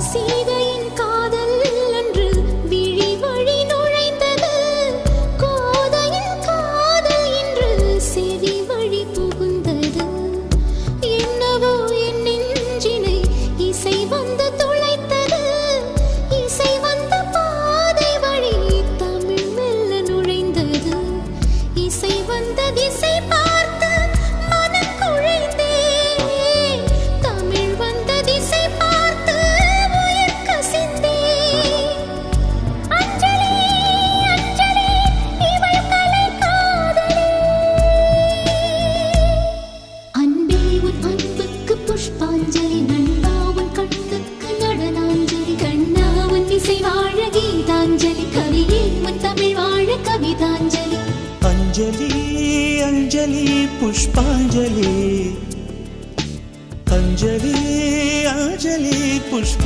சீதையின் காதல் அன்று விழி வழி நுழைந்தது. கோதையின் காதல் இன்று செவி வழி புகுந்தது. என்னவோ என் நெஞ்சினை இசை வந்து துளைத்தது. இசை வந்த பாதை வழி தமிழ் மெல்ல நுழைந்தது. இசை வந்த திசை பார்த்து மனம் குழைந்தேன். தமிழ் வந்த திசை பார்த்து உயிர் கசிந்தேன். அஞ்சலி அஞ்சலி இவள் கலை காதலி. அன்பே உன் அன்புக்கு புஷ்பாஞ்சலி. நண்பா உன் கண்ணுக்கு நடனாஞ்சலி. கண்ணா உன் இசை வாழ கீதாஞ்சலி. கவியே உன் தமிழ் வாழ கவிதாஞ்சலி. अंजलि अंजलि पुष्पांजलि अंजलि अंजलि पुष्प